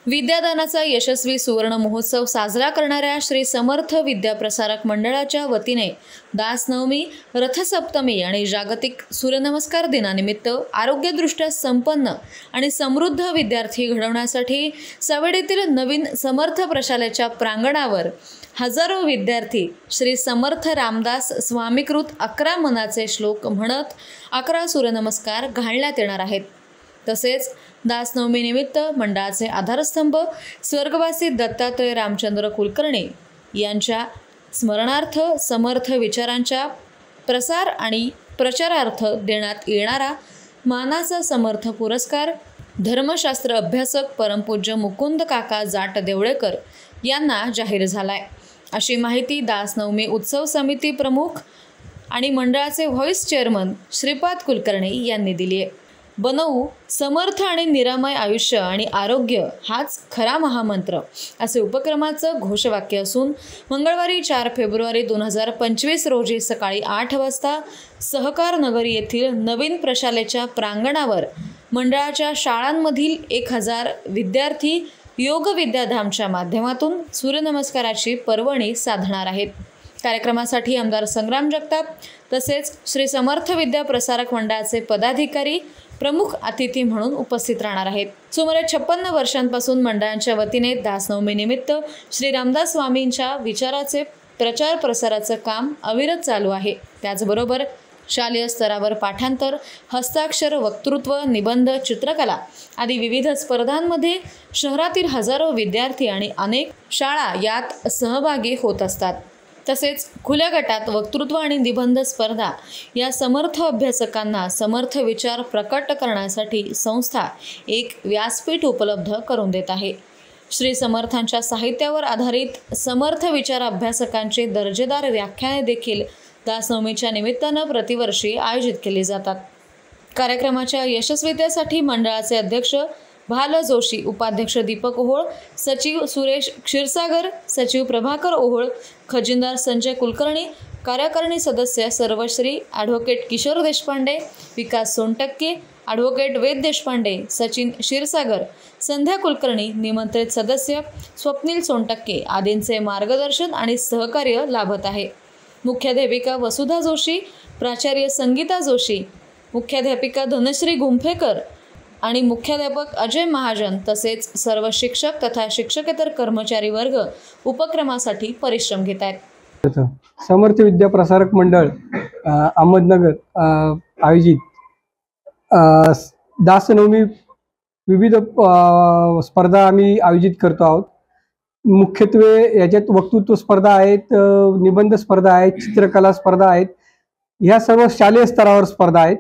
विद्यादानाचा यशस्वी सुवर्ण महोत्सव साजरा करणाऱ्या श्री समर्थ विद्याप्रसारक मंडळाच्या वतीने दासनवमी, रथसप्तमी आणि जागतिक सूर्यनमस्कार दिनानिमित्त आरोग्यदृष्ट्या संपन्न आणि समृद्ध विद्यार्थी घडवण्यासाठी सावेडीतील नवीन समर्थ प्रशालेच्या प्रांगणावर हजारो विद्यार्थी श्री समर्थ रामदास स्वामीकृत 11 मनाचे श्लोक म्हणत 11 सूर्यनमस्कार घालण्यात येणार आहेत। तसेच दासनवमी निमित्त मंडळाचे आधारस्तंभ स्वर्गवासी दत्तात्रय रामचंद्र कुलकर्णी यांच्या स्मरणार्थ समर्थ विचारांच्या प्रसार आणि प्रचारार्थ देण्यात येणारा मानाचा समर्थ पुरस्कार धर्मशास्त्र अभ्यासक परमपूज्य मुकुंद काका जाट देवळेकर यांना जाहीर झालाय, अशी माहिती दासनवमी उत्सव समिती प्रमुख आणि मंडळाचे व्हाईस चेअरमन श्रीपाद कुलकर्णी यांनी दिली आहे। बनवू समर्थ आणि निरामय आयुष्य आणि आरोग्य हाच खरा महामंत्र असे उपक्रमाचं घोषवाक्य असून मंगळवारी 4 फेब्रुवारी 2025 रोजी सकाळी 8 वाजता सहकार नगर येथील नवीन प्रशालेच्या प्रांगणावर मंडळाच्या शाळांमधील 1000 विद्यार्थी योग विद्याधामच्या माध्यमातून सूर्यनमस्काराची पर्वणी साधणार आहेत। कार्यक्रमासाठी आमदार संग्राम जगताप तसेच श्री समर्थ विद्या प्रसारक मंडळाचे पदाधिकारी प्रमुख अतिथी म्हणून उपस्थित राहणार आहेत। सुमारे 56 वर्षांपासून मंडळाच्या वतीने दासनवमी निमित्त श्री रामदास स्वामींच्या विचाराचे प्रचार प्रसाराचं काम अविरत चालू आहे। त्याचबरोबर शालेय स्तरावर पाठांतर, हस्ताक्षर, वक्तृत्व, निबंध, चित्रकला आदी विविध स्पर्धांमध्ये शहरातील हजारो विद्यार्थी आणि अनेक शाळा यात सहभागी होत असतात। तसेच खुल्या गटात वक्तृत्व आणि निबंध स्पर्धा या समर्थ अभ्यासकांना समर्थ विचार प्रकट करण्यासाठी संस्था एक व्यासपीठ उपलब्ध करून देत आहे। श्री समर्थांच्या साहित्यावर आधारित समर्थ विचार अभ्यासकांचे दर्जेदार व्याख्याने देखील दासनवमीच्या निमित्तानं प्रतिवर्षी आयोजित केली जातात। कार्यक्रमाच्या यशस्वीतेसाठी मंडळाचे अध्यक्ष भाल जोशी, उपाध्यक्ष दीपक ओहोळ, सचिव सुरेश क्षीरसागर, सचिव प्रभाकर ओहोळ, खजिनदार संजय कुलकर्णी, कार्यकारिणी सदस्य सर्वश्री ॲडव्होकेट किशोर देशपांडे, विकास सोनटक्के, ॲडव्होकेट वेद देशपांडे, सचिन क्षीरसागर, संध्या कुलकर्णी, निमंत्रित सदस्य स्वप्नील सोनटक्के आदींचे मार्गदर्शन आणि सहकार्य लाभत आहे। मुख्याध्यापिका वसुधा जोशी, प्राचार्य संगीता जोशी, मुख्याध्यापिका धनश्री गुंफेकर आणि मुख्याध्यापक अजय महाजन तसेच सर्व शिक्षक तथा शिक्षकेतर कर्मचारी वर्ग उपक्रमासाठी परिश्रम घेत आहेत। समर्थ विद्या प्रसारक मंडळ अहमदनगर आयोजित दासनवमी विविध स्पर्धा आम्ही आयोजित करतो आहोत। मुख्यत्वे याच्यात वक्तृत्व स्पर्धा आहेत, निबंध स्पर्धा आहेत, चित्रकला स्पर्धा आहेत, ह्या सर्व शालेय स्तरावर स्पर्धा आहेत।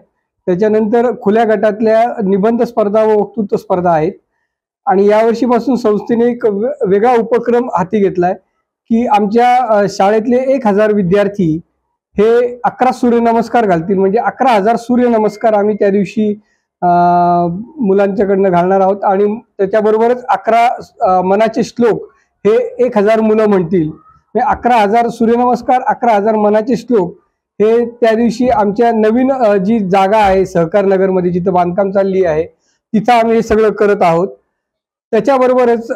त्याच्यानंतर खुल्या गटातल्या निबंध स्पर्धा व वक्तृत्व स्पर्धा आहेत। आणि यावर्षीपासून संस्थेने एक वेगळा उपक्रम हाती घेतलाय की आमच्या शाळेतले 1000 विद्यार्थी हे 11 सूर्यनमस्कार घालतील। म्हणजे 11,000 सूर्यनमस्कार आम्ही त्या दिवशी मुलांच्याकडनं घालणार आहोत आणि त्याच्याबरोबरच 11 मनाचे श्लोक हे 1000 मुलं म्हणतील। 11,000 सूर्यनमस्कार, 11,000 मनाचे श्लोक हे त्या दिवशी आमच्या नवीन जी जागा आहे सहकार नगरमध्ये जिथं बांधकाम चालली आहे तिथं आम्ही हे सगळं करत आहोत। त्याच्याबरोबरच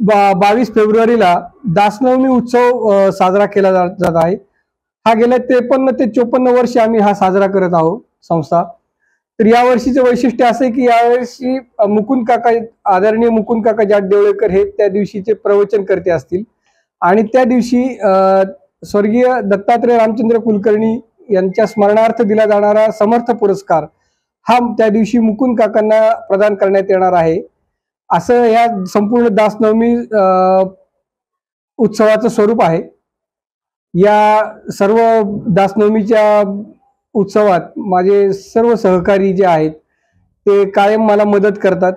22 फेब्रुवारीला दासनवमी उत्सव साजरा केला जात आहे। हा गेल्या 53 ते 54 वर्ष आम्ही हा साजरा करत आहोत संस्था। तर या वर्षीचं वैशिष्ट्य असं आहे की यावर्षी मुकुंद काका, आदरणीय मुकुंद काका जाट देवळेकर हे त्या दिवशीचे प्रवचन करते असतील आणि त्या दिवशी स्वर्गीय दत्तात्रय रामचंद्र कुलकर्णी यांच्या स्मरणार्थ दिला जाणारा समर्थ पुरस्कार हा त्या दिवशी मुकुंद काकांना प्रदान करण्यात येणार आहे। असं या संपूर्ण दासनवमी उत्सवाचं स्वरूप आहे। या सर्व दासनवमीच्या उत्सवात माझे सर्व सहकारी जे आहेत ते कायम मला मदत करतात।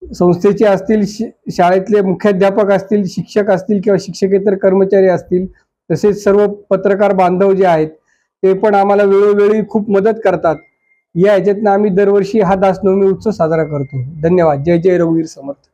संस्थेचे असतील, शाळेतले मुख्याध्यापक असतील, शिक्षक असतील किंवा शिक्षकेतर कर्मचारी असतील, तसेच सर्व पत्रकार बांधव जे आहेत ते पण आम्हाला वेळोवेळी खूप मदत करतात। या ह्याच्यातनं आम्ही दरवर्षी हा दासनवमी उत्सव साजरा करतो। धन्यवाद। जय जय रघुवीर समर्थ।